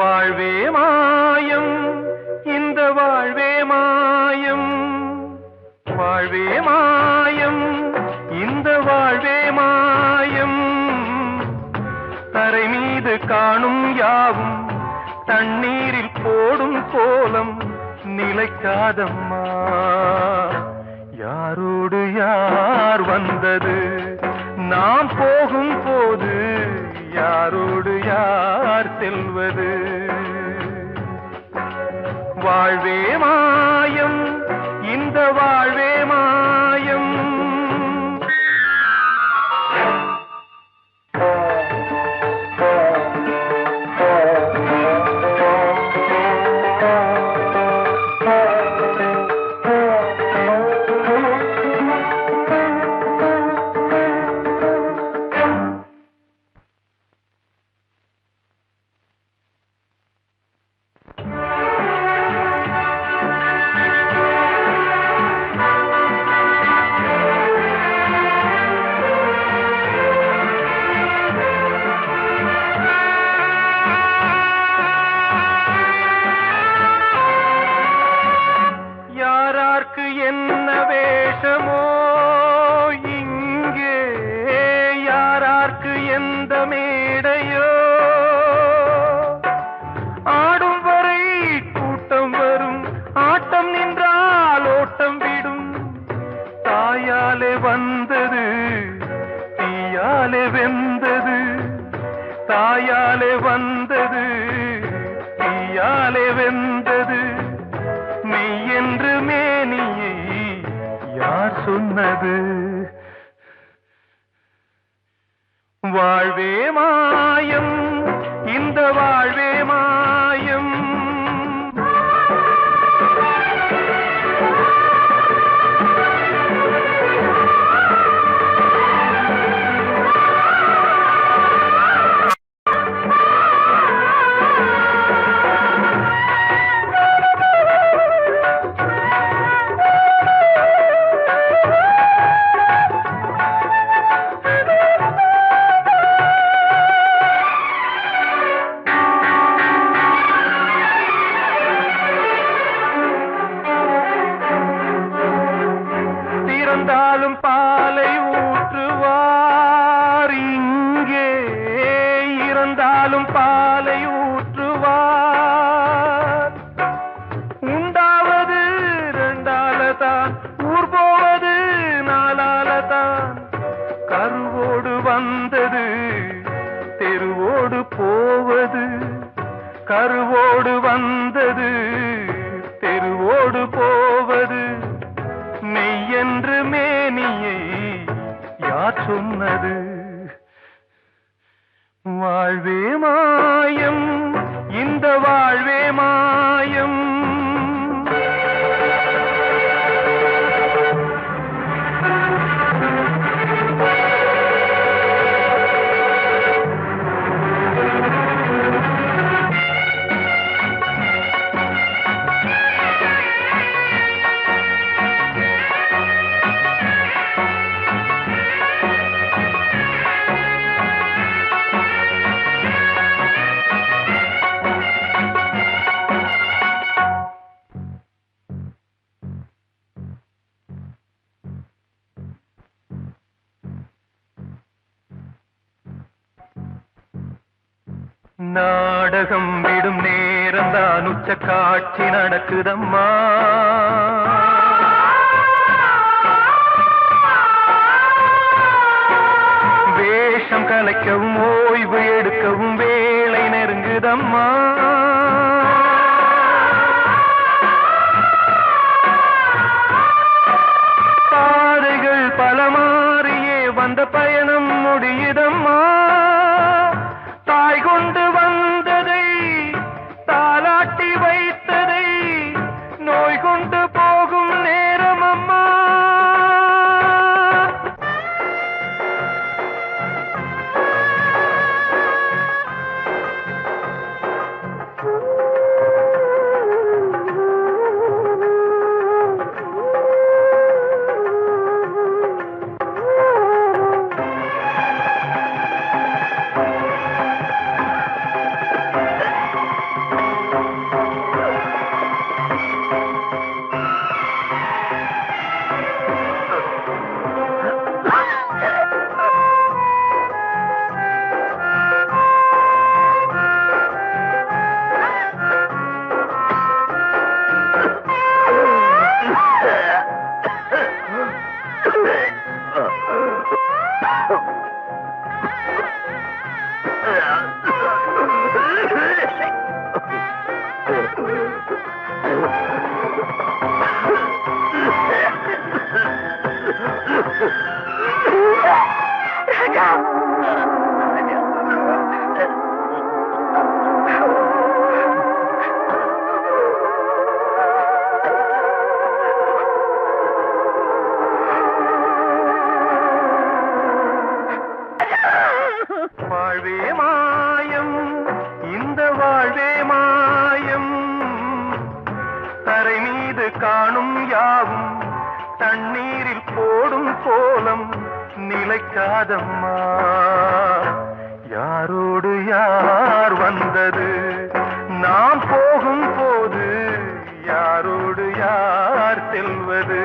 வாழ்வே மாயம், இந்த வாழ்வே மாயம், வாழ்வே மாயம், இந்த வாழ்வே மாயம். தரை மீது காணும் யாவும் தண்ணீரில் போடும் கோலம் நிலைக்காதம்மா. யாரோடு யார் வந்தது நாம் போகும் போது, யாரோடு யார் செல்வது? வாழ்வே மாயம், இந்த வாழ்வே மாயம். என்ன வேஷமோ இங்கே, யாரார்க்கு எந்த மேடையோ, ஆடும் வரை கூட்டம் வரும், ஆட்டம் நின்றால் ஓட்டம் விடும். தாயாலே வந்தது தீயாலே வெந்தது, தாயாலே வந்தது தீயாலே வெந்தது. மெய் என்று மேனியை யார் சொன்னது? வாழ்வே மாயம், இந்த வாழ்வே மாயம். இறந்தாலும் பாலை ஊற்றுவார் இங்கே, இறந்தாலும் பாலை ஊற்றுவார். உண்டாவது ரெண்டாலதான், ஊர் போவது நாலாலதான். கருவோடு வந்தது தெருவோடு போவது, கருவோடு வந்தது தெருவோடு போவது. மெய் என்று மேனியை யார் சொன்னது? வாழ்வே மாயம், இந்த வாழ்வே மாயம். நாடகம் விடும் நேரம்தான் உச்ச காட்சி நடக்குதம்மா. வேஷம் கலைக்கவும் ஓய்வு எடுக்கவும் வேளை நெருங்குதம்மா. பாதைகள் பல மாறியே வந்த பயணம் முடியுதம்மா. தாய் கொண்டு வந்ததை தாலாட்டி வைத்ததை நோய் கொண்டு போகும் நேரம் அம்மா. நிலைக்காதம்மா. யாரோடு யார் வந்தது நாம் போகும் போது, யாரோடு யார் செல்வது?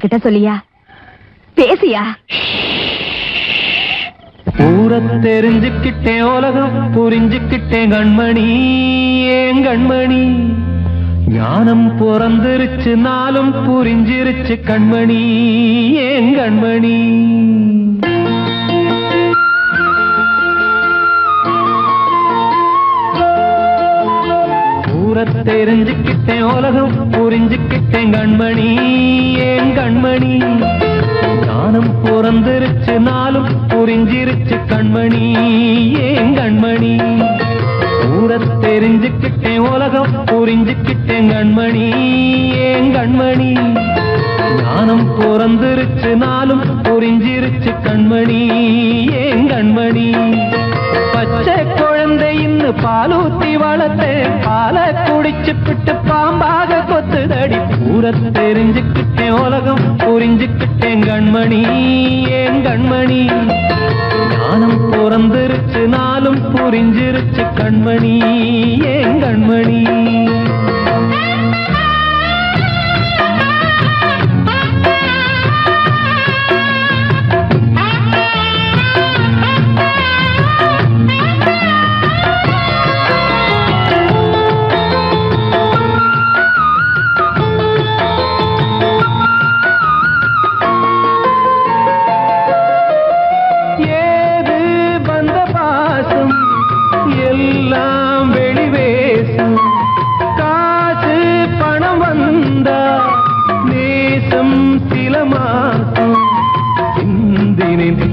கிட்ட சொல்லியா பேசியா? ஊர தெரிஞ்சுக்கிட்டேன், உலகம் புரிஞ்சுக்கிட்டேன் கண்மணி, ஏன் கண்மணி. ஞானம் பிறந்திருச்சு, நாளும் புரிஞ்சிருச்சு கண்மணி, ஏன் கண்மணி. ஊர தெரிஞ்சுக்கிட்டேன், உலகம் புரிஞ்சுக்கிட்டேன் கண்மணி, ஏன் கண்மணி. ஞானம் பிறந்திருச்சு, நாளும் புரிஞ்சிருச்சு கண்மணி, ஏன் கண்மணி. ஊர தெரிஞ்சுக்கிட்டேன், உலகம் புரிஞ்சுக்கிட்டேன் கண்மணி, ஏன் கண்மணி. ஞானம் பிறந்திருச்சு, நாளும் புரிஞ்சிருச்சு கண்மணி, ஏன் கண்மணி. பச்சை குழந்தை இன்னும் பாலூத்தி வளர்த்தேன், பாலை குடிச்சு பிட்டு பாம்பாக கொத்துதடி. ஊர தெரிஞ்சுக்கிட்டேன், உலகம் புரிஞ்சுக்கிட்டேன் கண்மணி, ஏன் கண்மணி. ஞானம் பிறந்திருச்சு, நாளும் புரிஞ்சிருச்சு கண்மணி, ஏன் கண்மணி.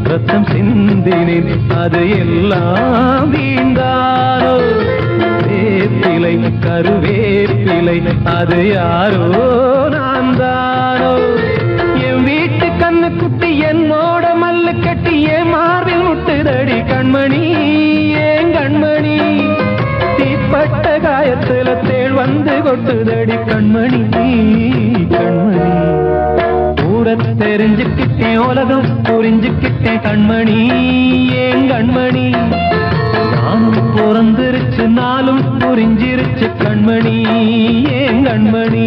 ரத்தம் சிந்தினேன், அது எல்லாம் வீண்டாரோ. வேப்பிலை கருவேப்பிலை, அது யாரோ நான் தானோ. என் வீட்டு கண்ணு குட்டி என்னோட மல்லு கட்டி என் மார்பில் முட்டுதடி கண்மணி, ஏன் கண்மணி. தீப்பட்ட காயத்துல தேள் வந்து கொட்டுதடி கண்மணி, கண்மணி. ஊர தெரிஞ்சுக்கிட்டேன், உலகம் புரிஞ்சுக்கிட்டேன் கண்மணி, ஏன் கண்மணி. ஞானம் பிறந்திருச்சு, நாளும் புரிஞ்சிருச்சு கண்மணி, ஏன் கண்மணி.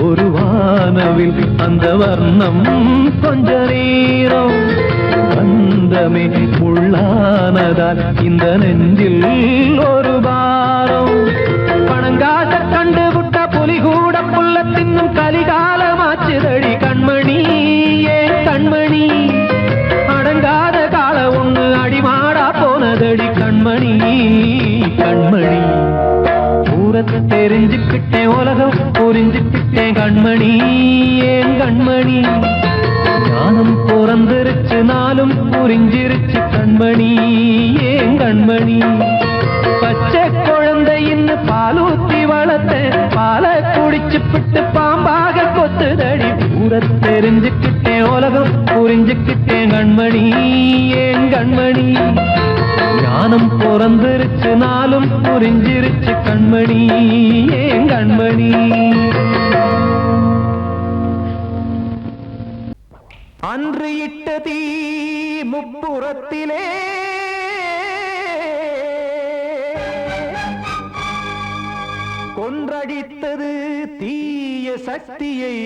ஒரு வானவில் அந்த வர்ணம் கொஞ்ச நேரம் வந்தமே உள்ளானதால் இந்த நெஞ்சில் ஒரு பாரம். பணங்காச கண்டு விட்ட புலி கூட புல்ல தின்னும் கலிகாலமாச்சுதடி கண்மணி, ஏன் கண்மணி. அடங்காத கால ஒண்ணு அடிமாடா போனதடி கண்மணி, கண்மணி. தெரிஞ்சுக்கிட்டேன், உலகம் புரிஞ்சுக்கிட்டேன் கண்மணி, ஏன் கண்மணி. ஞானம் பிறந்திருச்சு, நாளும் புரிஞ்சிருச்சு கண்மணி, ஏன் கண்மணி. பச்சை குழந்தை இன்னும் பாலூத்தி வளர்த்தேன், பாலை குடிச்சு பிட்டு பாம்பாக கொத்துதடி. ஊர தெரிஞ்சுக்கிட்டேன், உலகம் புரிஞ்சுக்கிட்டேன் கண்மணி, ஏன் கண்மணி. ஞானம் பிறந்திருச்சு, நாளும் புரிஞ்சிருச்சு கண்மணி, ஏன் கண்மணி. அன்று இட்ட தீ முப்புறத்திலே கொன்றடித்தது தீய சக்தியை.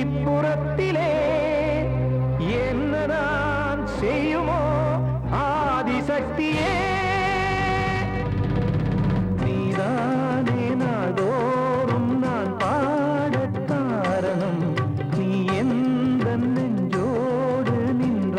இப்புறத்திலே என்னதான் செய்யுமோ ஆதிசக்தியே. நீதானே நாள்தோறும் நான் பாட காரணம், நீ எந்த நெஞ்சோடு நின்ற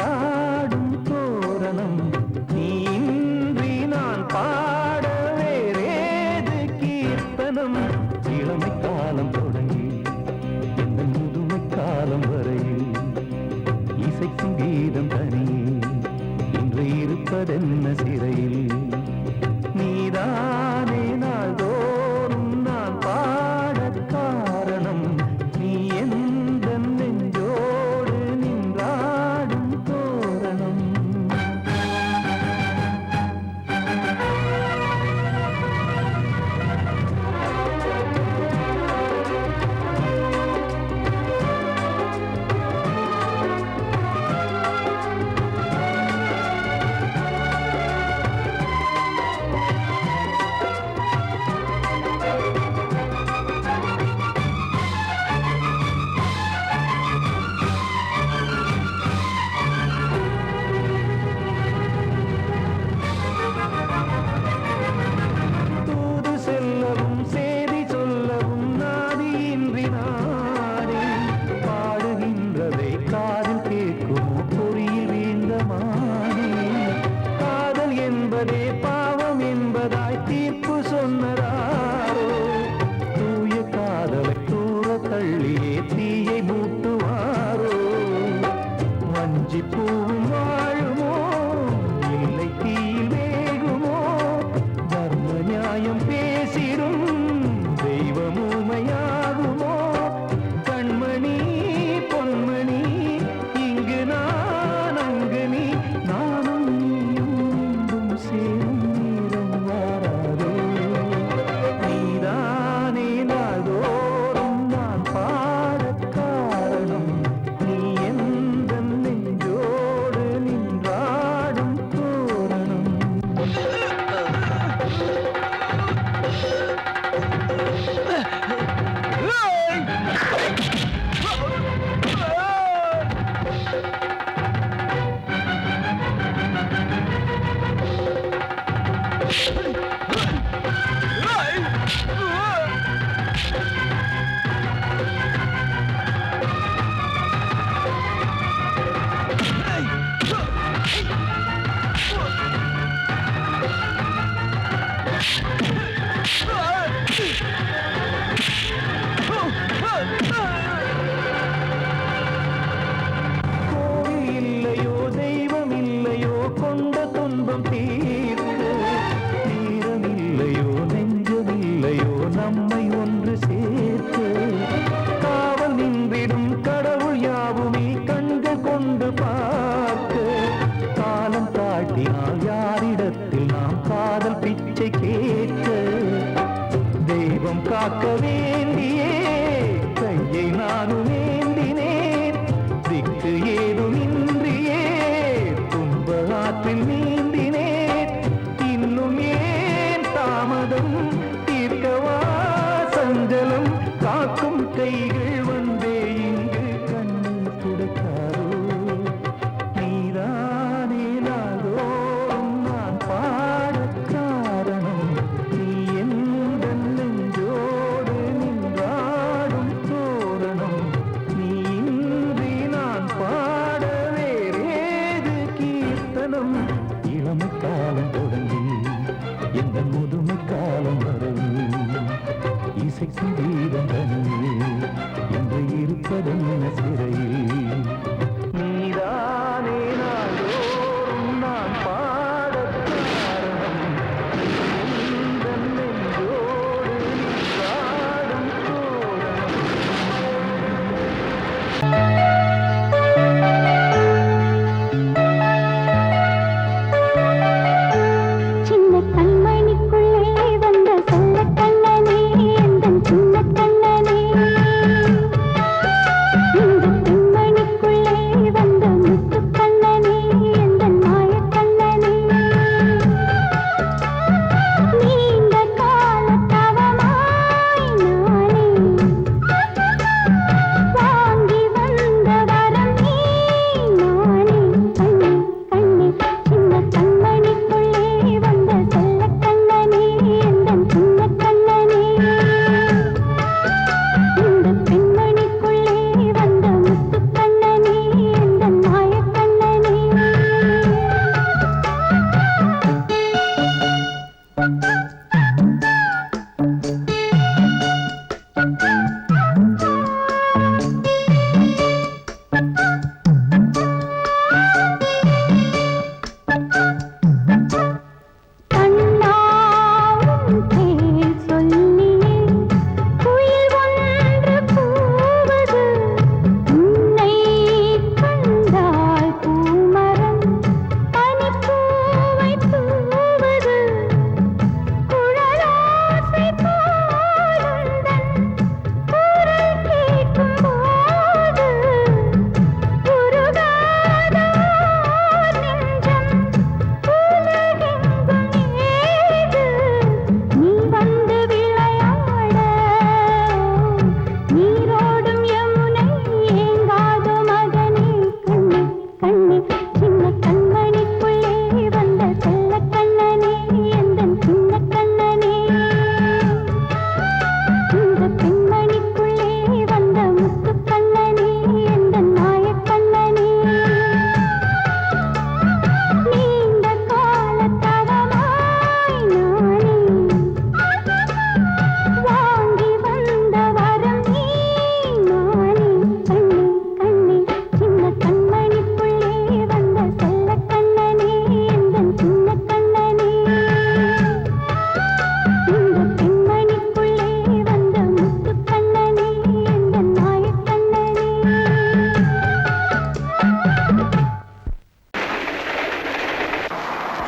கீதம் தனியே இன்று இருப்பதென்ன சிறையில் நீதானே நாள்தோறும் நான் பாடக் காரணம் நீ எந்த நெஞ்சோடு நின்றாடும் தோரணம் தூது செல்லவும் சேதி சொல்லவும் நாதியின்றி நானே பாடுகின்றதை காதில் கேட்குமோ பொறியில் வீழ்ந்த மானே காதல் என்பதே பாவம் என்பதாய் தீர்ப்பு சொன்னதாரோ தூய காதலை தூர தள்ளியே தீயை மூட்டுவாரோ வஞ்சி பூவும் வாழுமோ இல்லை தீயில் வேகுமோ தர்ம நியாயம் பேசிடும் தெய்வம் ஊமையாகுமோ கண்மணி பொன்மணி இங்கு நான் அங்கு நீ நானும் நீயும் மீண்டும் சேரும் நேரம் வாராதோ நீதானே நாள்தோறும் நான் பாடக் காரணம் நீ எந்த நெஞ்சோடு நின்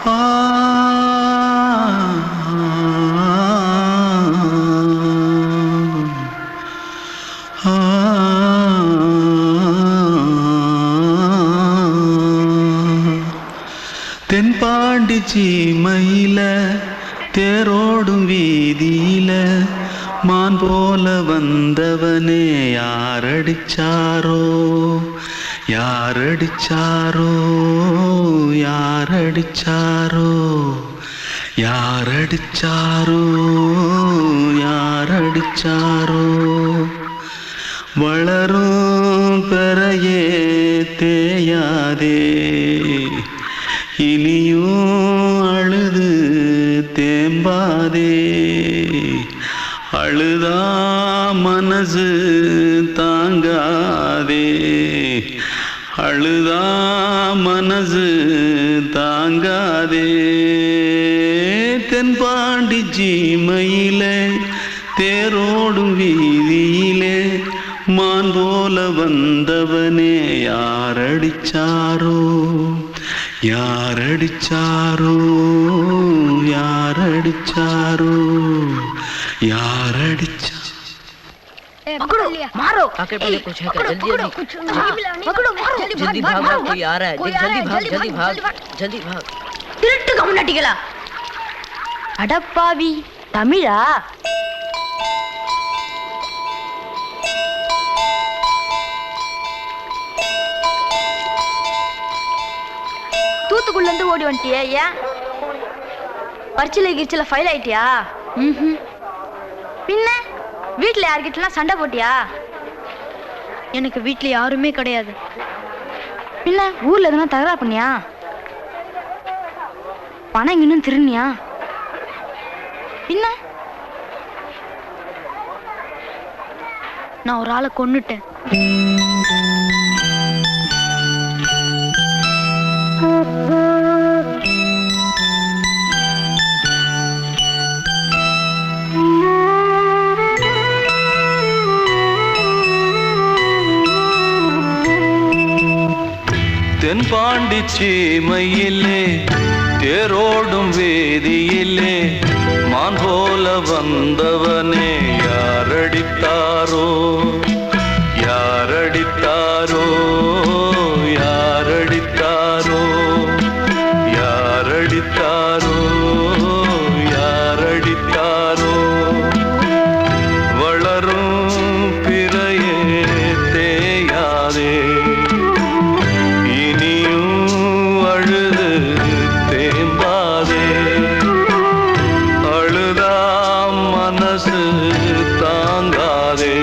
ஆ தென்பாண்டி சீமையில தேரோடும் வீதியில மான் போல வந்தவனே யாரடிச்சாரோ யாரடிச்சாரோ யாரடிச்சாரோ யாரடிச்சாரோ யாரடிச்சாரோ வளரும் பெறையே தேயாதே இனியும் அழுது தேம்பாதே அழுதா மனசு தாங்காதே அழுதா மனசு தாங்காதே தென்பாண்டி சீமையிலே தேரோடும் வீதியிலே மான் போல வந்தவனே யாரடிச்சாரோ யாரடிச்சாரோ யாரடிச்சாரோ யாரடிச்சா पकड़ो मारो आके पहले कुछ है क्या जल्दी जल्दी पकड़ो मारो जल्दी भाग भाग कोई आ रहा है देख जल्दी भाग जल्दी भाग திருட்டு கம்முனாட்டிகளா அடப்பாவி தமிழா தூத்துக்குள்ள இருந்து ஓடி வந்துட்டியே ஏன் பரிச்சையில கிரிச்சில ஃபைல் ஆயிட்டியா பின்ன வீட்டுல யார்கிட்டலாம் சண்டை போட்டியா எனக்கு வீட்டுல யாருமே கிடையாது பின்ன ஊர்ல எதுனா தகராறு பண்ணியா பணம் இன்னும் திருநியா பின்ன நான் ஒரு ஆளை கொன்னுட்டேன் தென்பாண்டி சீமையிலே தேரோடும் வேதியிலே மான் போல வந்தவனே யாரடித்தாரோ யாரடித்தாரோ யாரடித்தாரோ யாரடித்தாரோ யாரடித்தாரோ வளரும் பிறையே தேயாதே மனசு தாங்காதே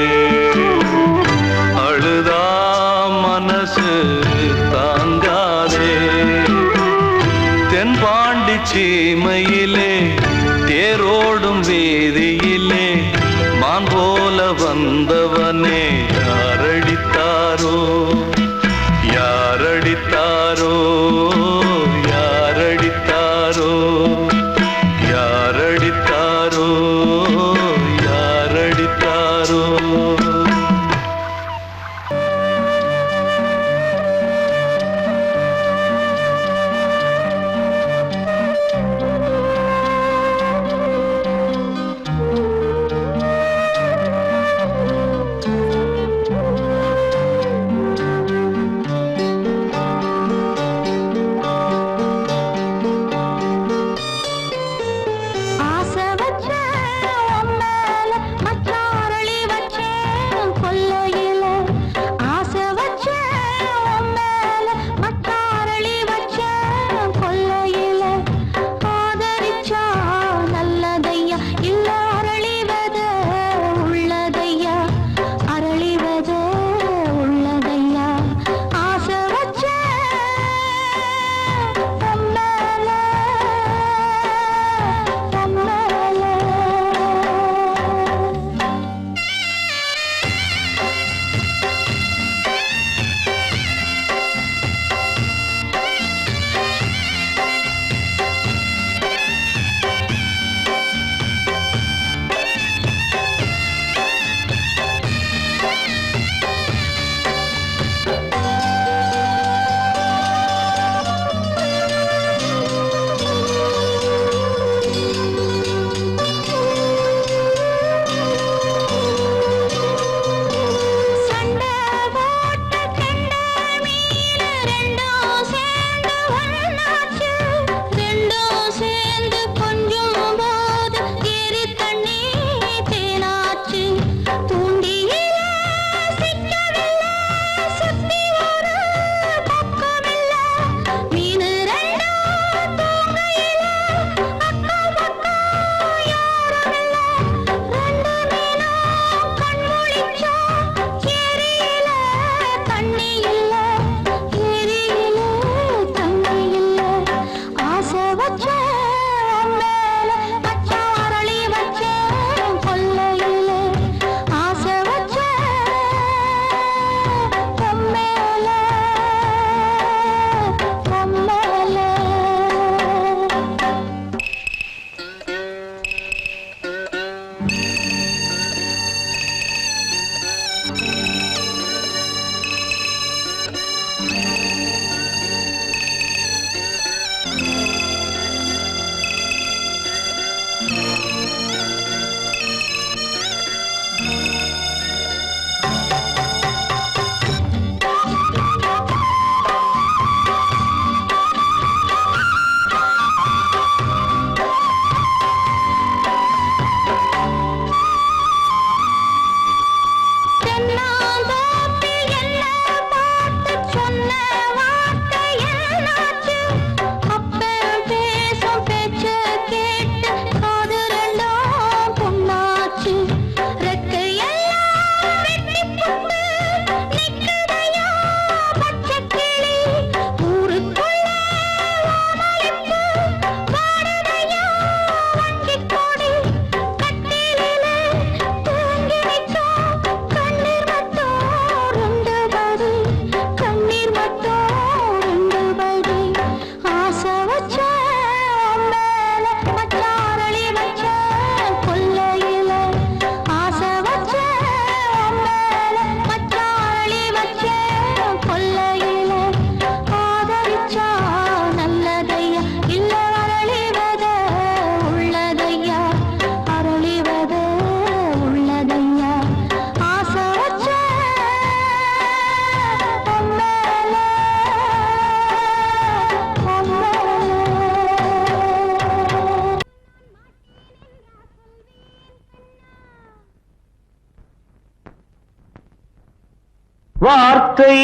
வார்த்தை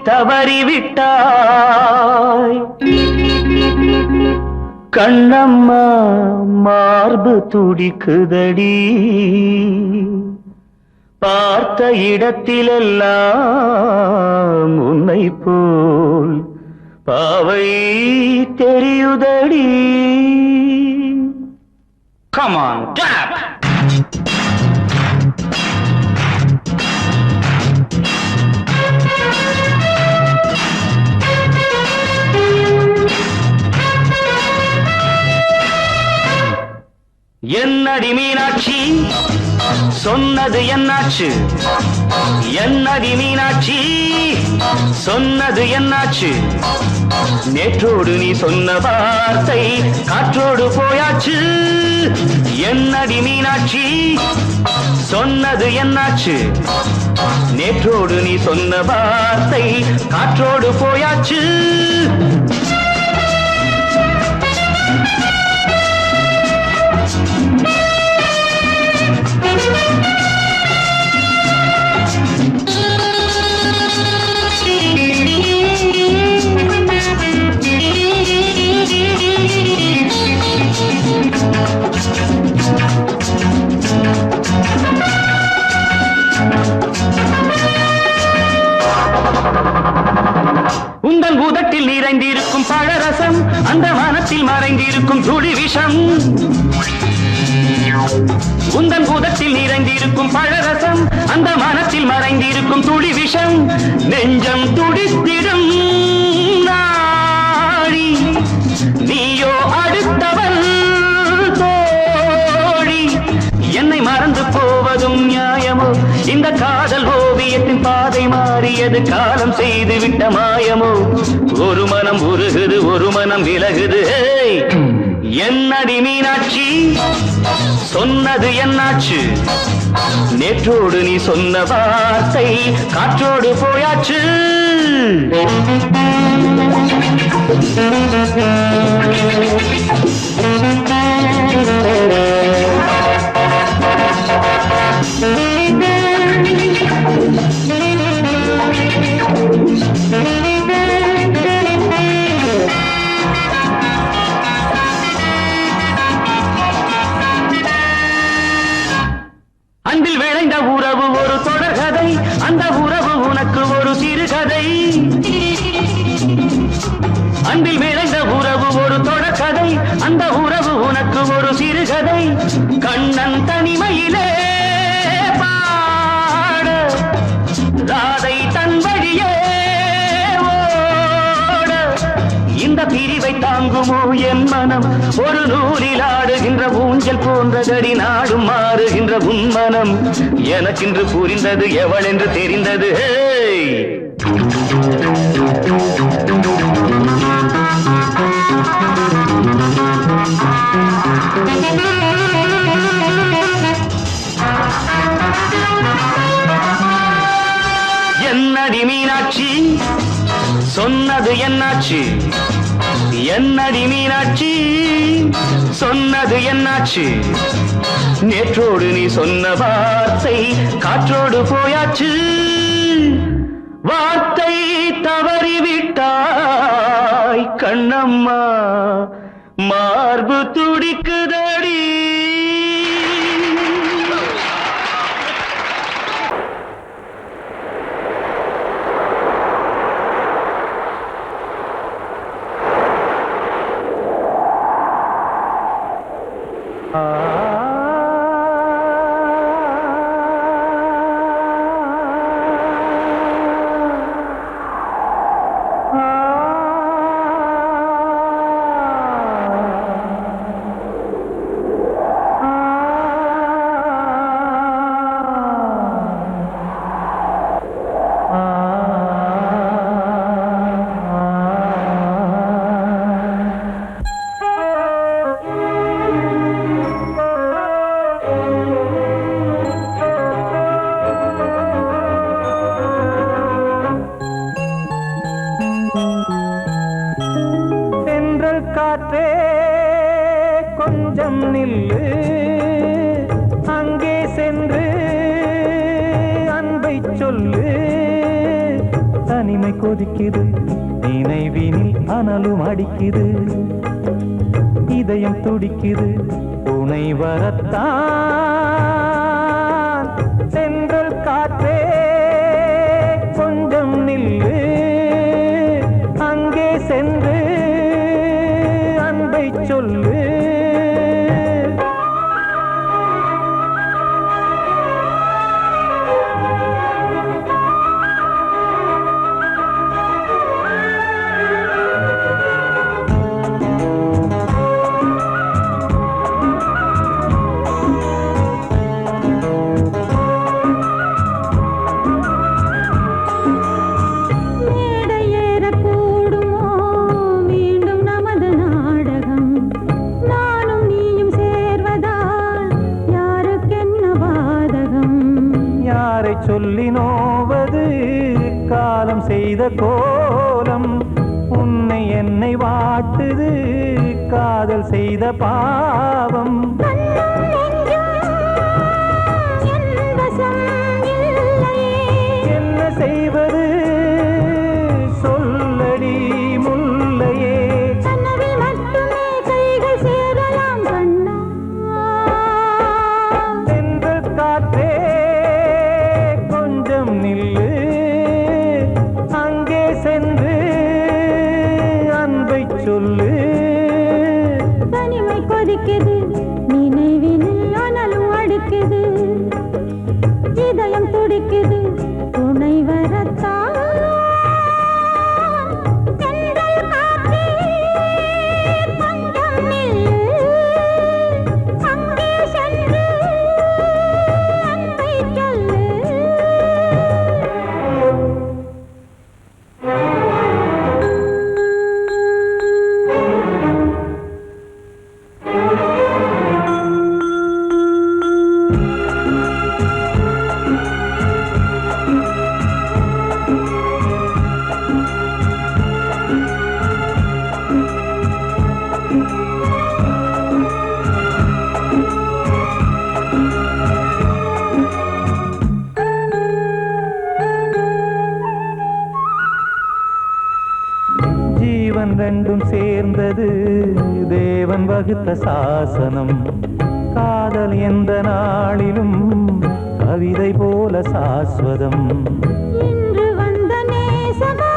தவறிவிட்டாய் கண்ணம்மா மார்பு துடிக்குதடி பார்த்த இடத்திலெல்லாம் உன்னை போல் பாவை தெரியுதடி. Come on, clap! என்னடி மீனாட்சி சொன்னது என்னாச்சு? என்னடி மீனாட்சி சொன்னது என்னாச்சு? நேற்றோடு நீ சொன்ன வார்த்தை காற்றோடு போயாச்சு. என்னடி மீனாட்சி சொன்னது என்னாச்சு? நேற்றோடு நீ சொன்ன வார்த்தை காற்றோடு போயாச்சு. உந்தன் உதட்டில் நிறைந்திருக்கும் பழரசம் அந்த மனத்தில் மறைந்திருக்கும் துளி விஷம். உந்தன் உதட்டில் நிறைந்திருக்கும் பழரசம் அந்த மனத்தில் மறைந்திருக்கும் துளி விஷம். நெஞ்சம் துடித்திடும் நாடி நீயோ அடுத்தவன் தோழி. என்னை மறந்து போவதும் நியாயமோ? இந்த காதல் ஓவியத்தின் பாதை மாறியது காலம் செய்து விட்ட மாயமோ? ஒரு மனம் உருகுது ஒரு மனம் விலகுது. என்னடி மீனாட்சி சொன்னது என்னாச்சு? நேற்றோடு நீ சொன்ன வார்த்தை காற்றோடு போயாச்சு. அன்பில் விளைந்த உறவு ஒரு தொடர்கதை, அந்த உறவு உனக்கு ஒரு சிறுகதை. அன்பில் விளைந்த உறவு ஒரு தொடர்கதை, அந்த உறவு உனக்கு ஒரு சிறுகதை. கண்ணன் தனிமையிலே பாட ராதை தன் வழியே ஓட. இந்த பிரிவை தாங்குமோ என் மனம்? ஒரு நூலில் ஆடுகின்ற ஊஞ்சல் போன்றதடி நாடும் மாறுகின்ற உன்மனம். எனக்கென்று புரிந்தது எவள் என்று தெரிந்தது. என்னடி மீனாட்சி சொன்னது என்னாச்சு? என்னடி மீனாட்சி சொன்னது என்னாச்சு? நேற்றோடு நீ சொன்ன வார்த்தை காற்றோடு போயாச்சு. வார்த்தை தவறிவிட்டாய் கண்ணம்மா மார்பு துடிக்குதடி. காற்றே கொஞ்சம் நில்லு, அங்கே சென்று அன்பை சொல்லு. தனிமை கொதிக்குது நினைவினில் அனலும் அடிக்குது இதயம் துடிக்குது துணை வரத்தான் சென்றல் காற்றே கொஞ்சம் நில்லு அங்கே சென்று அன்பை சொல்லு சொல்லி நோவது காலம் செய்த கோலம் உன்னை என்னை வாட்டுது காதல் செய்த பாவம் என்ன செய்வது சொல்லடி முல்லையே சென்று காற்றே நில்லு அங்கே சென்று அன்பை சொல்லு தனிமை கொதிக்குது நினைவினில் அனலும் அடிக்குது இதயம் துடிக்குது துணை வரத்தான் சென்றல் காற்றே கொஞ்சம் நில்லு அங்கே சென்று அன்பை சொல்லு ஜீவன் ரெண்டும் சேர்ந்தது தேவன் வகுத்த சாசனம் காதல் எந்த நாளிலும் கவிதை போல சாஸ்வதம் இன்று வந்த நேசமோ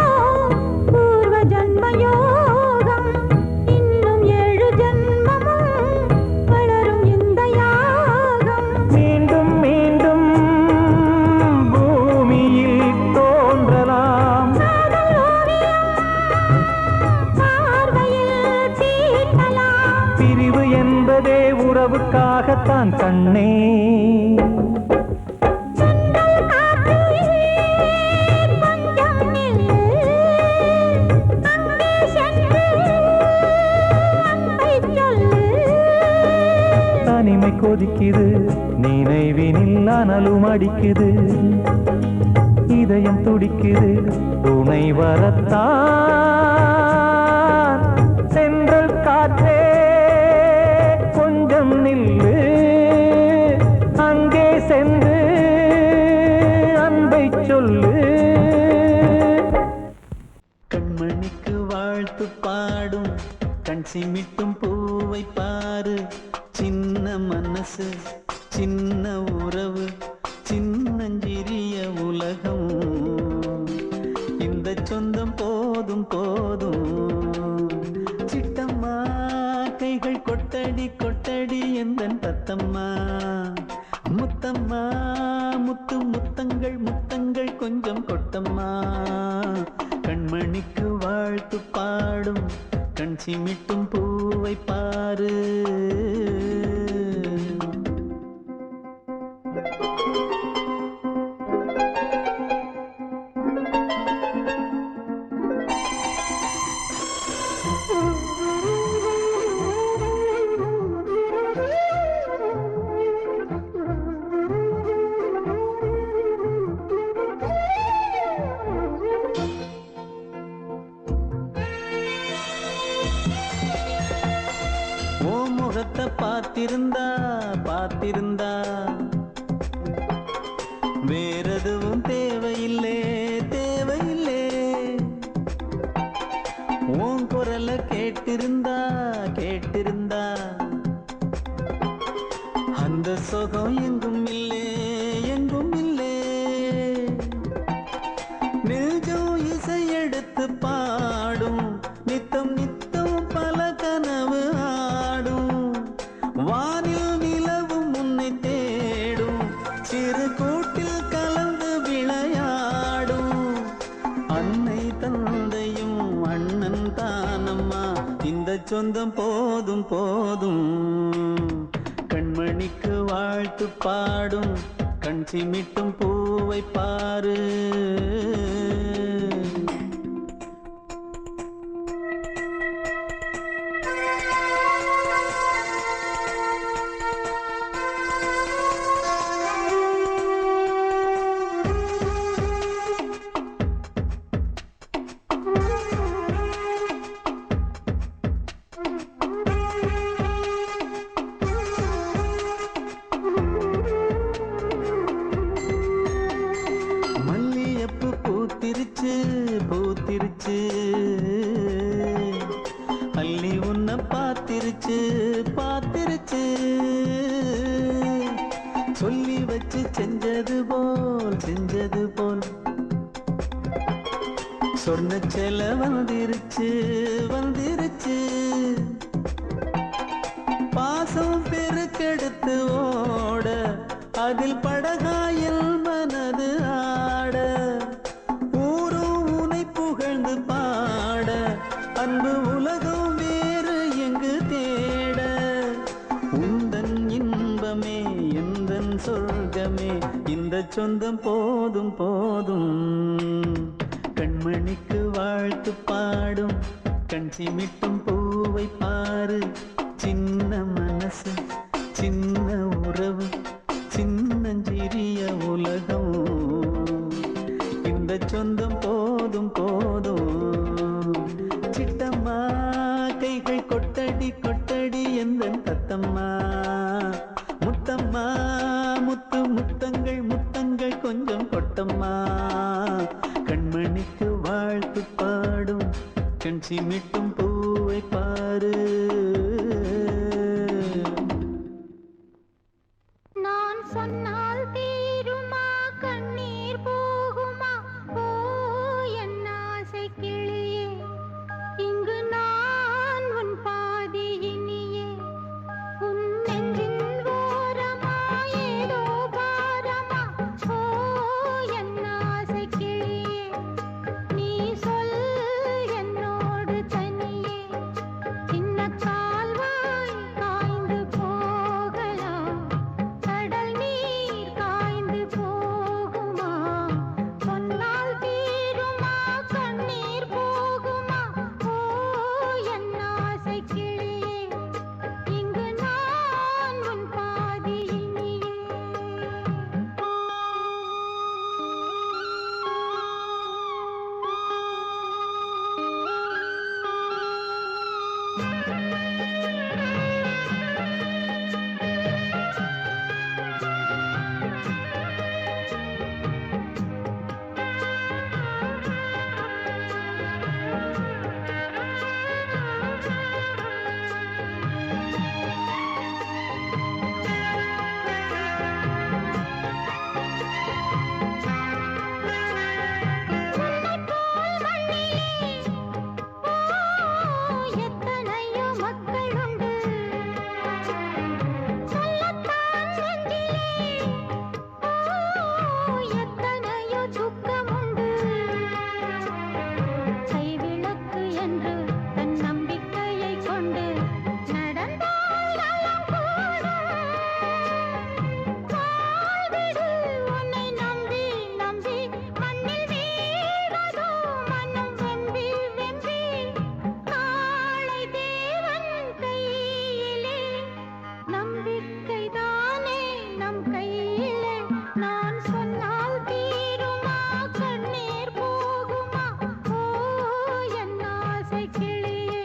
பூர்வ ஜன்ம யோகம் இன்னும் 7 ஜன்மமும் வளரும் இந்த யாகம் மீண்டும் மீண்டும் பூமியில் தோன்றலாம் பிரிவு என்பதே உறவுக்காகத்தான் கண்ணே தனிமை கொதிக்குது நினைவினில் அனலும் அடிக்குது இதயம் துடிக்குது துணை வரத்தான் சென்றல் காற்றே கொஞ்சம் நில்லு அங்கே சென்று அன்பை சொல்லு கண்மணிக்கு வாழ்த்து பாடும் கண் சிமிட்டும் பூவை பாரு சின்ன மனசு சின்ன உறவு சின்னஞ்சிறிய உலகம் இந்த சொந்தம் போதும் போதும் சிட்டம்மா கைகள் கொட்டடி கொட்டடி எந்தன் தத்தம்மா முத்தம்மா முத்து முத்தங்கள் முத்தங்கள் கொஞ்சம் கொட்டம்மா கண்மணிக்கு வாழ்த்து பாடும் கண் சிமிட்டும் பூவை பாரு முகத்தை பார்த்திருந்தா பார்த்திருந்தா வேறெதுவும் தேவையில்லை தேவையில்லை காதல கேட்டிருந்தா கேட்டிருந்தா அந்த சுகம் எங்கும் இல்லே எங்கும் இல்லே. நெஞ்சம் இசை எடுத்து பாடும் நித்தம் நித்தம் பல கனவு ஆடும். வானில் நிலவும் உன்னை தேடும் சிறு கூட்டில் கலந்து விளையாடும். அன்னை தந்தையும் அண்ணன் தானம்மா இந்த சொந்தம் போதும் போதும். கண்மணிக்கு வாழ்த்து பாடும் கண் சிமிட்டும் பூவை பாரு. பூத்திருச்சு பூத்திருச்சு அள்ளி உன்னை பார்த்திருச்சு பார்த்திருச்சு. சொல்லி வச்சு செஞ்சது போல் சொன்ன செல வந்துருச்சு வந்துருச்சு. பாசம் பெருக்கெடுத்து ஓட அதில் படகாயில் மனது ஆட. ஊரும் உனை புகழ்ந்து பாட அன்பு உலகம் வேறு எங்கு தேட. உந்தன் இன்பமே எந்தன் சொர்க்கமே இந்த சொந்தம் போதும் போதும். கண்மணிக்கு வாழ்த்து பாடும் கண் சிமிட்டும் பூவை பாரு. சின்ன மனசு சின்ன உறவு சின்னஞ்சிறிய உலகம் இந்த சொந்தம் போதும் போதும். சிட்டம்மா கைகள் கொட்டடி கொட்டடி எந்தன் தத்தம்மா. முத்தம்மா முத்து முத்தங்கள் முத்தங்கள் கொஞ்சம் கொட்டம்மா. கண்மணிக்கு வாழ்த்து பாடும் கண் சிமிட்டும் பூவை பாரு. நான் சொன்னால் தீருமா கண்ணீர் போகுமா ஓ என் ஆசை கிளியே. இங்கு நான் உன் பாதி இனியே. உன் நெஞ்சின் ஓரமா ஏதோ பாரமா ஓ என் ஆசை கிளியே. நீ சொல் என்னோடு தனியே. சின்ன கால்வாய் காய்ந்து போகலாம் கடல் நீர் காய்ந்து போகுமா. சொன்னால் தீருமா கண்ணீர் போகுமா ஓ என் ஆசை கிளியே. இங்கு நான் உன் பாதி இனியே. எத்தனையோ மக்கள் உண்டு சொல்லத்தான் நெஞ்சிலே. எத்தனையோ துக்கம் உண்டு. கைவிளக்கு என்று தன் நம்பிக்கையை கொண்டு நடந்தால் நலம் கூடும். வாழ்விடு உன்னை நம்பி நம்பி மண்ணில் வீழ்வதோ மனம் வெம்பி வெம்பி. நாளை தேவன் கையிலே நம்பிக்கைதானே நம் கையிலே. நான் சொன்னால் தீருமா கண்ணீர் போகுமா ஓ என் ஆசை கிளியே.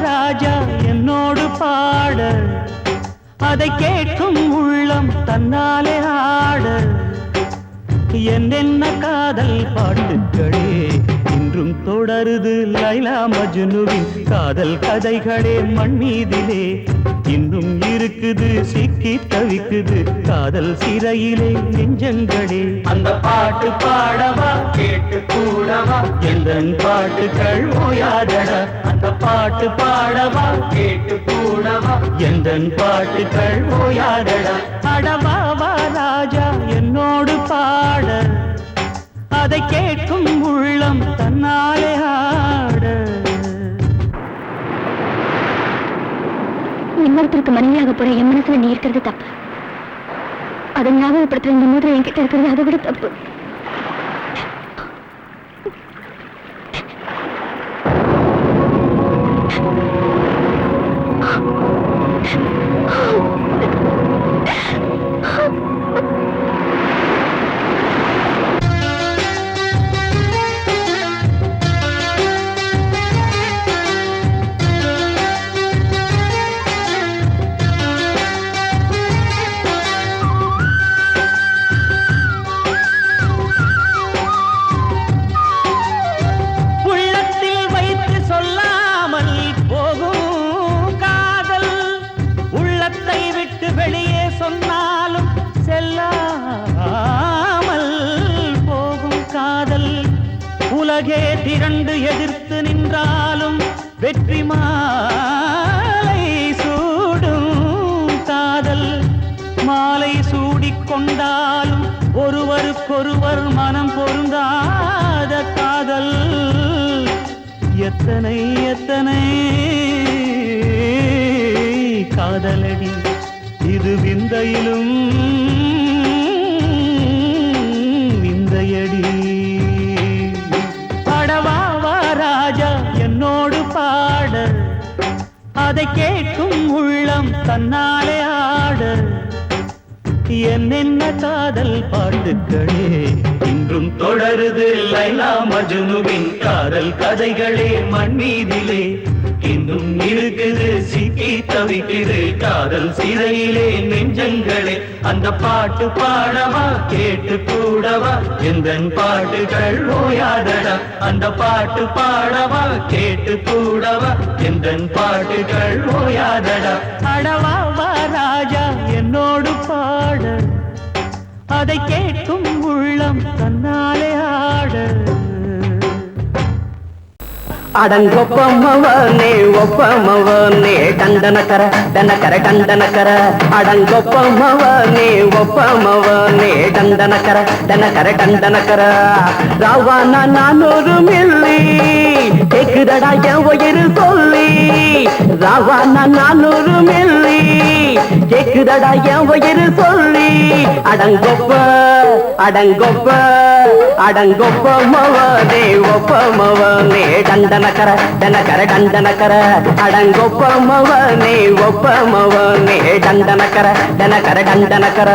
ராஜா என்னோடு பாட அதை கேட்கும் உள்ளம் தன்னாலே ஆட என்னென்ன காதல் பாட்டுக்களே இன்றும் தொடருது லைலா மஜ்னுவின் காதல் கதைகளே மண் மீதிலே இன்னும் இருக்குது சிக்கி தவிக்குது காதல் சிறையிலே நெஞ்சங்களே அந்த பாட்டு பாடவா கேட்டு கூடவா எந்தன் பாட்டுகள் ஓயாதடா அந்த பாட்டு பாடவா கேட்டு கூடவா எந்தன் பாட்டுகள் ஓயாதடா அடவாவா ராஜா என்னோடு பாட அதை கேட்கும் உள்ளம் தன்னாலே ஆட இன்னொருத்தருக்கு மனைவியாக போற என் மனசுல நீ இருக்கிறது தப்பு அதை ஞாபகப்படுத்துற இந்த மூதிரை என்கிட்ட இருக்கிறது அதை விட தப்பு வெளியே சொன்னாலும் செல்லாமல் போகும் காதல் உலகே திரண்டு எதிர்த்து நின்றாலும் வெற்றி மாலை சூடும் காதல் மாலை சூடிக்கொண்டாலும் ஒருவருக்கொருவர் மனம் பொருந்தாத காதல் எத்தனை எத்தனை காதலடி இது விந்தையிலும் விந்தையடி பாடவாவா ராஜா என்னோடு பாட அதை கேட்கும் உள்ளம் தன்னாலே ஆட என்னென்ன காதல் பாட்டுக்களே இன்றும் தொடருது லைலா மஜ்னுவின் காதல் கதைகளே மண் மீதிலே இன்னும் இருக்குது சிக்கி தவிக்குது காதல் சிறையிலே நெஞ்சங்களே அந்த பாட்டு பாடவா கேட்டு கூடவா எந்தன் பாட்டுகள் ஓயாதடா அந்த பாட்டு பாடவா கேட்டு கூடவா எந்தன் பாட்டுகள் ஓயாதடா அடவாவா ராஜா என்னோடு பாட அதை கேட்கும் உள்ளம் தன்னாலே ஆட அடங்கொப்பமவனே ஒப்பமவனே டண்டனக்கர டனக்கர டண்டனக்கர அடங்கொப்பமவனே ஒப்பமவனே டண்டனக்கர டனக்கர டண்டனக்கர ராவானா 400 மில்லி கேக்குதடா என் உயிர் சொல்லி ராவானா 400 மில்லி கேக்குதடா என் உயிர் சொல்லி அடங்கொப்ப அடங்கொப்ப அடங்கொப்ப மவனே ஒப்ப மவனே டண்டனக்கர டனக்கர டண்டனக்கர அடங்கொப்ப மவனே ஒப்ப மவனே டண்டனக்கர டனக்கர டண்டனக்கர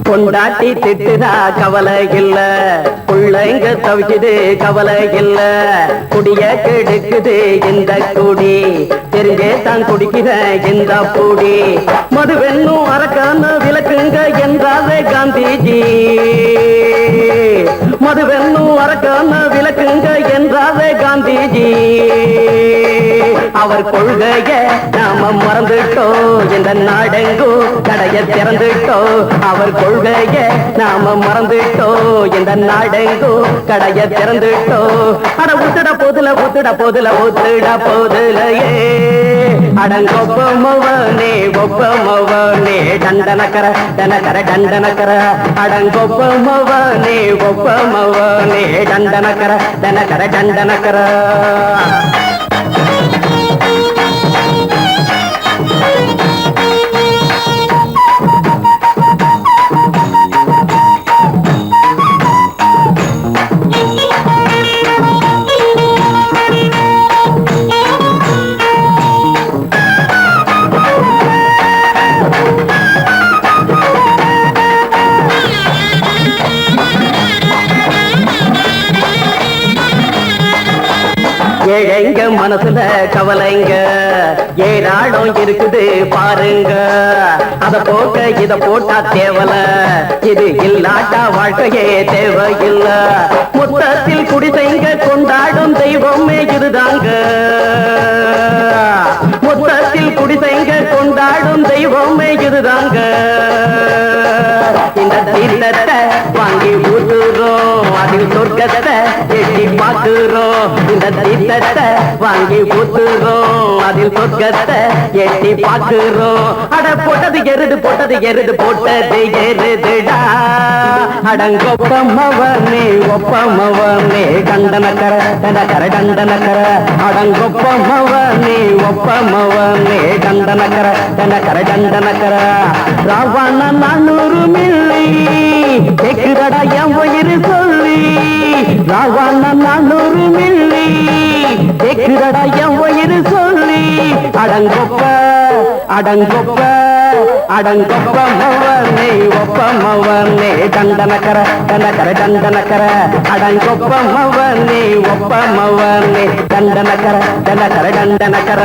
கொண்டாட்டி திட்டுதா கவலை இல்ல பிள்ளைங்க தவிக்குது கவலை இல்ல குடிய கெடுக்குது இந்த குடி தெரிஞ்சே தான் குடிக்கிற இந்த பூடி மதுவென்னும் அரக்கான விளக்குங்க என்றாலே காந்திஜி மதுவென்னும் அரக்கான விளக்குங்க என்றாலே காந்திஜி அவர் கொள்கைய நாம மறந்துட்டோம் இந்த நாடெங்கோ கடைய திறந்துட்டோம் அவர் கொள்கைய நாம மறந்துட்டோம் இந்த நாடெங்கோ கடைய திறந்துட்டோம் அட ஊத்துட போதுல ஊத்துட போதுல ஊத்துட போதுலையே அடங்கொப்ப மவனே ஒப்ப மவனே டண்டனக்கர டனக்கர டண்டனக்கர அடங்கொப்ப மவனே ஒப்ப மவனே டண்டனக்கர டனக்கர டண்டனக்கர ஏழைங்க மனசுல கவலைங்க ஏராளம் இருக்குது பாருங்க அத போக்க இத போட்டா தேவல இது இல்லாட்டா வாழ்க்கையே தேவையில்ல மொத்தத்தில் குடிசைங்க கொண்டாடும் தெய்வமே இதுதாங்க மொத்தத்தில் குடிசைங்க கொண்டாடும் தெய்வமே இதுதாங்க இந்த தீர்த்தத்தை வாங்கி ஊத்துறோம் அதில் சொர்க்கத்தை எட்டி பார்க்கிறோம் இந்த தீர்த்தத்தை வாங்கி ஊத்துறோம் அதில் சொர்க்கத்தை எட்டி பார்க்கிறோம் அட போட்டது எருது போட்டது எருதுடா அடங்கொப்பமவனே ஒப்பமவனே கண்டனக்கர டனக்கர டண்டனக்கர அடங்கொப்பமவனே ஒப்பமவனே கண்டனக்கர டனக்கர டண்டனக்கர ராவண 400 மில்லி கேக்குதடா என் உயிர் சொல்லி ராவண 400 மில்லி கேக்குதடா என் உயிர் சொல்லி அடங்கொப்ப அடங்கொப்ப அடங்கொப்ப மவனே ஒப்ப மவனே டண்டனக்கர டனக்கர டண்டனக்கர அடங்கொப்ப மவனே ஒப்ப மவனே டண்டனக்கர டனக்கர டண்டனக்கர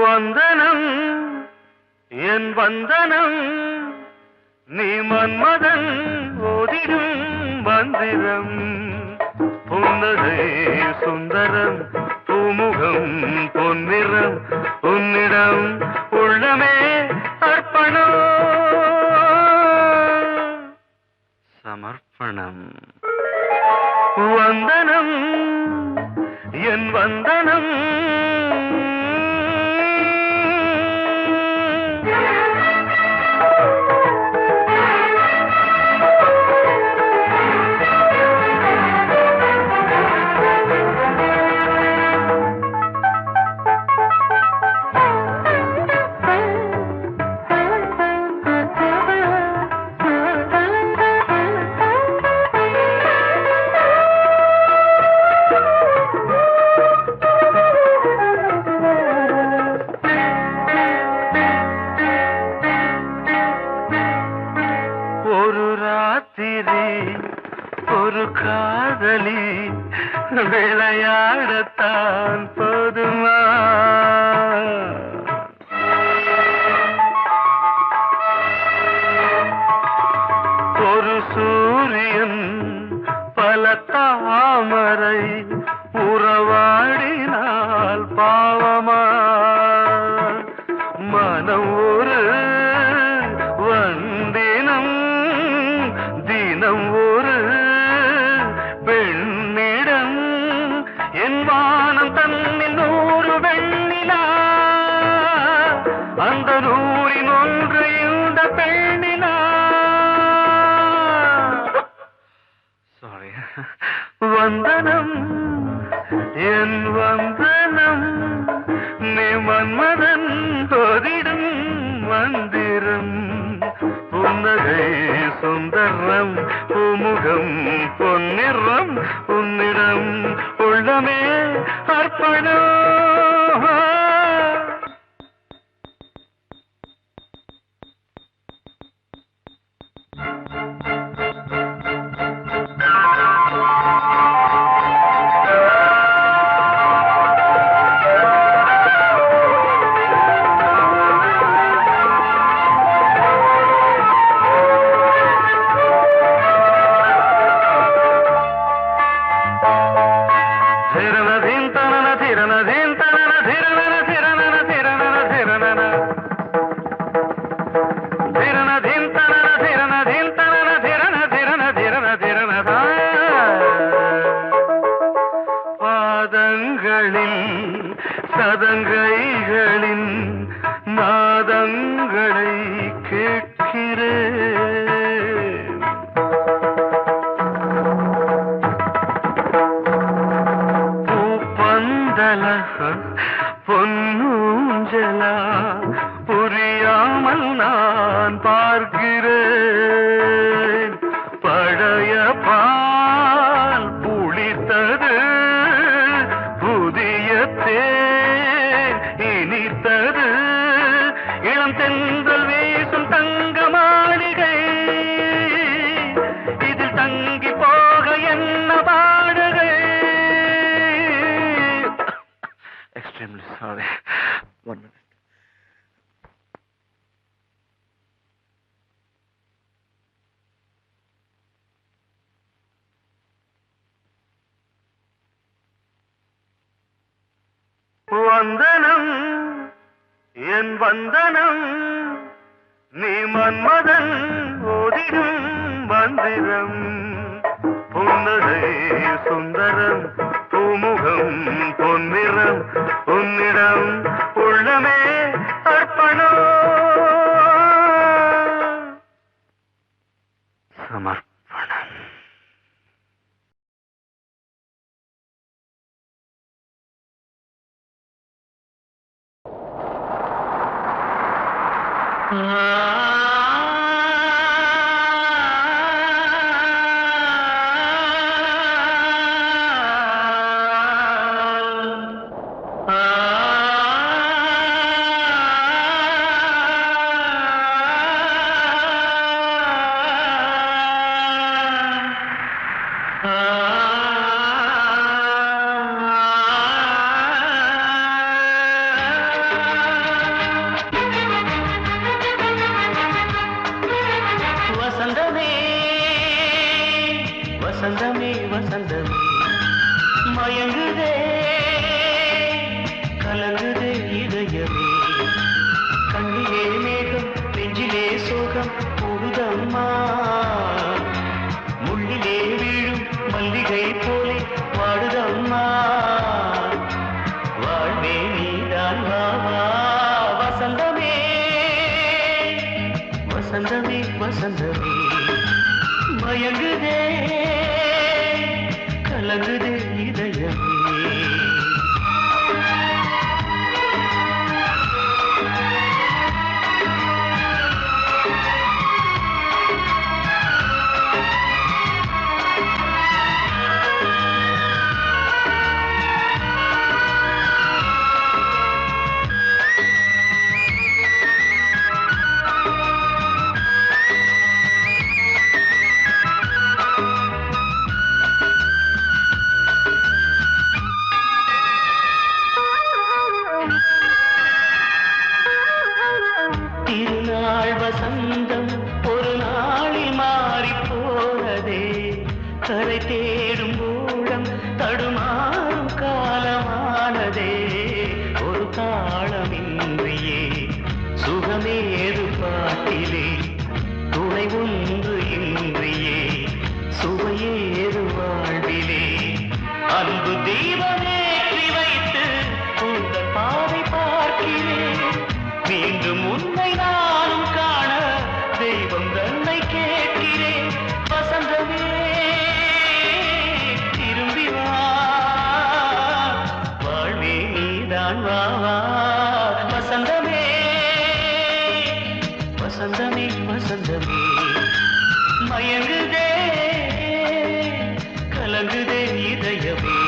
வந்தனம் என் வந்தனம் நீ மன்மதன் ஓதிடும் மந்திரம் புன்னகை சுந்தரம் பூமுகம் பொன்னிறம் உன்னிடம் உள்ளமே அர்ப்பணம் சமர்ப்பணம் வந்தனம் என் வந்தனம் இப்போது நான் ஒரு சூரியன் பல தாமரை உறவாடினால் பாவமா மனம் ஒரு வந்தினம் தினம் ஒரு பெண்ணிடம் என் வானம் தன்னில் 100 வெண்ணிலா அந்த 100 ஒன்று இந்த பெண்ணிலா சாரி வந்தனம் என் வந்தனம் நீ மன்மதன் தோதிடும் மந்திரம் புன்னகை சுந்தரம் பூமுகம் பொன்னிறம் உன்னிடம் உள்ளமே அர்ப்பணம் சதங்கைகளின் நாதங்களை கேட்கிறேன் பூப்பந்தல பொன்னூஞ்சலா புரியாமல் நான் பார்க்கிறேன் பழைய பால் புளித்தது புதிய தேன் இனித்தது இளம் தென்றல் வீசும் தங்க மாளிகை இதில் தங்கி போக என்ன பாடுகை எக்ஸ்ட்ரீம்லி சாரி 1 minute வந்தனம் என் வந்தனம் நீ மன்மதன் ஓதிடும் மந்திரம் புன்னகை சுந்தரம் பூமுகம் பொன்னிறம் உன்னிடம் உள்ளமே அர்ப்பணம் சமர்ப்பணம் வசந்தமே வசந்தமே வசந்தமே மயங்குதே கலங்குதே இதயமே கண்ணிலே மேகம் நெஞ்சிலே சோகம் கூடுதம்மா முள்ளிலே வீழும் மல்லிகை போலே வாடுதம்மா வாழ்வே நீதான் வாவா வசந்தமே வசந்தமே வசந்தமே மயங்குதே கலங்குதே இதயமே தாளமின்றியே சுகமேது பாட்டிலே துணை ஒன்று இன்றியே சுவையேது வாழ்விலே அன்பு தீபமேற்றி வைத்து உங்கள் பாதை பார்க்கிறேன் மீண்டும் உன்னை நானும் காண தெய்வம் தன்னை கேட்கிறேன் வசந்தமே திரும்பி வா வாழ்வே நீதான் வா வா வசந்தமே வசந்தமே வசந்தமே மயங்குதே கலங்குதே இதயமே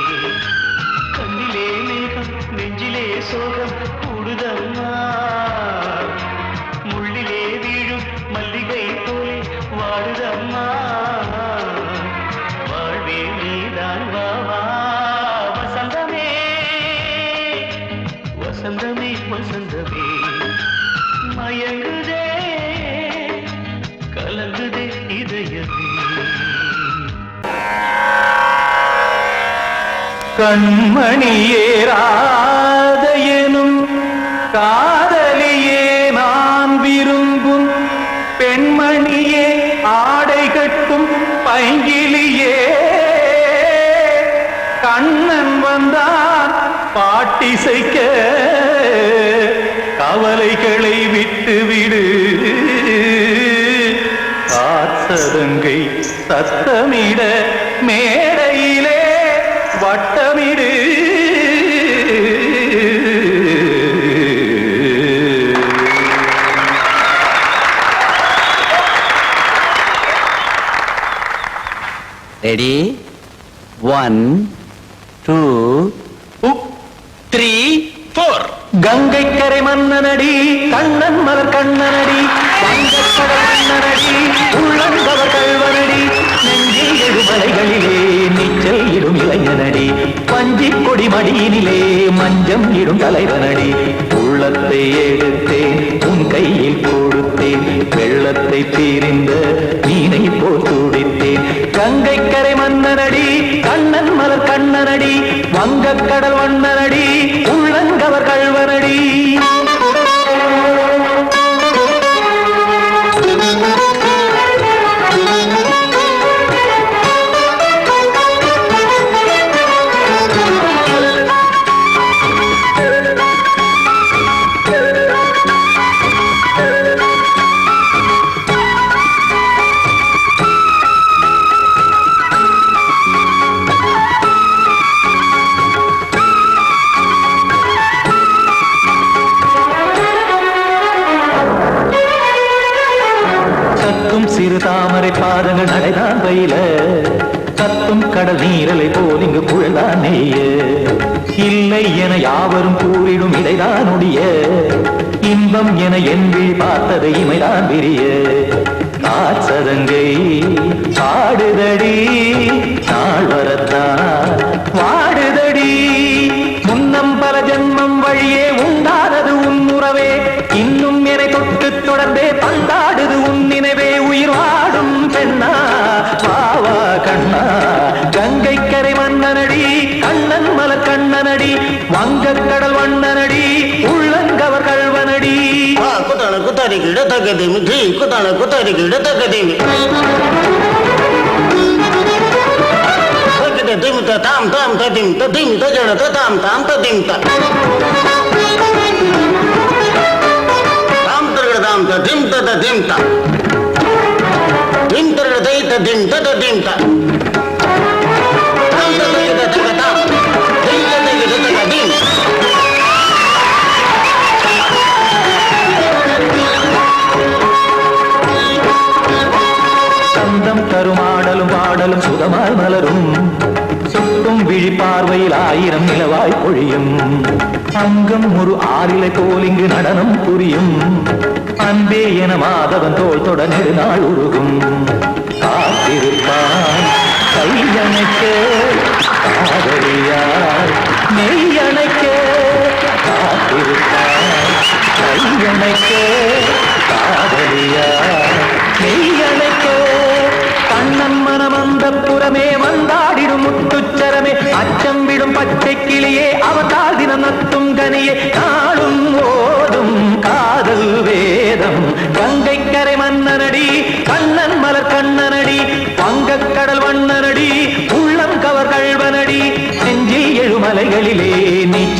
கண்ணிலே மேகம் நெஞ்சிலே சோகம் கூடுதம்மா முள்ளிலே வீழும் மல்லிகை போலே வாடுதம்மா வாழ்வே நீதான் வா வா வசந்தமே வசந்தமே வசந்தமே மயங்குதே கலங்குதே இதயமே கண்மணியேராத எனும் காதலியே நான் விரும்பும் பெண்மணியே ஆடை கட்டும் பைங்கிலியே கண்ணன் வந்தான் பாட்டிசைக்க கவலைகளை விட்டு விடு காத்ததங்கை சத்தமிட மேடையிலே வட்டமிடு ரெடி 1 2 3 4 கங்கை கரை மன்னனடி கண்ணன் மலர் கண்ணனடி வங்கக்கடல் மன்னனடி உள்ளங்கவர் கல்வனடி நெஞ்சில் எழுமலைகளிலே நீச்சல் இடும் இளைஞனடி பஞ்சிக் கொடி மடியினிலே மஞ்சம் இடும் தலைவனடி உள்ளத்தை எடுத்தேன் உன் கையில் கொடுத்தேன் வெள்ளத்தை தீரிந்த மீனை போல் துடித்தேன் கங்கை கரை மன்னனடி கண்ணன் மலர் கண்ணனடி வங்கக்கடல் வண்ணனடி உள்ளங்கவர் கல்வனடி சிறு தாமரை பாதங்கள் நடைதான் பயில கத்தும் கடல் நீரலை போல் இங்கு புழல்தான் நெய்ய இல்லை என யாவரும் கூறிடும் இதைதான் ஒடிய இன்பம் என என் விழி பார்த்தது இமைதான் விரிய காற்சதங்கை பாடுதடி நாள் வரத்தான் வாடுதடி முன்னம் பல ஜென்மம் வழியே உண்டானது உன் உறவே இன்னும் என்னை தொட்டு தொடர்ந்தே பந்தாடுது உன் நினைவே உயிர் வாடும் பெண்ணா வாவா கண்ணா கங்கை கரை மன்னனடி கண்ணன் மலர் கண்ணனடி வங்கக்கடல் வண்ணனடி உள்ளங்கவர் கல்வனடி குத்தான குத்தாரிக்கு இடத்தக்கதேமி ஜி குத்தான குத்தாரிக்கு இடத்தக்கதேமி திமுத்த தாம் தாம் ததிம் ததிம் தஜட தாம் தாம் ததிம் தாம் தாம் ததிம் ததிம் தாம் திம் தரட தை ததிம் ததிம் தாம் தாம் ததிம் ததிம் தாம் திம் ததிம் ததிம் சந்தம் தருமாடலும் பாடலும் சுகமாய் மலரும் சுட்டும் விழி பார்வையில் ஆயிரம் நிலவாய் பொழியும் அங்கம் ஒரு ஆறிலை போல் இங்கு நடனம் புரியும் அன்பே என மாதவன் தோல் தொட நெடுநாள் உருகும் காத்திருப்பான் கையணைக்க காதலியார் மெய்யணைக்க காத்திருப்பான் கையணைக்க காதலியார் மெய்யணைக்க கண்ணன் மனம் அந்த புறமே வந்தாடிடும் முத்துச்சரமே அச்சம் விடும் பச்சை கிளியே அவதால் தினம் நத்தும் கனியே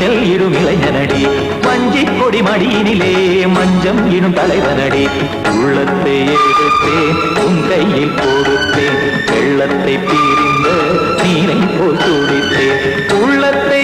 நீச்சல் இடும் இளைஞனடி வஞ்சி கொடி மடியினிலே மஞ்சம் இடும் தலைவனடி உள்ளத்தை எடுத்தேன் உன் கையில் கொடுத்தேன் வெள்ளத்தை பிரிந்த நீரை போல் துடித்தேன் உள்ளத்தை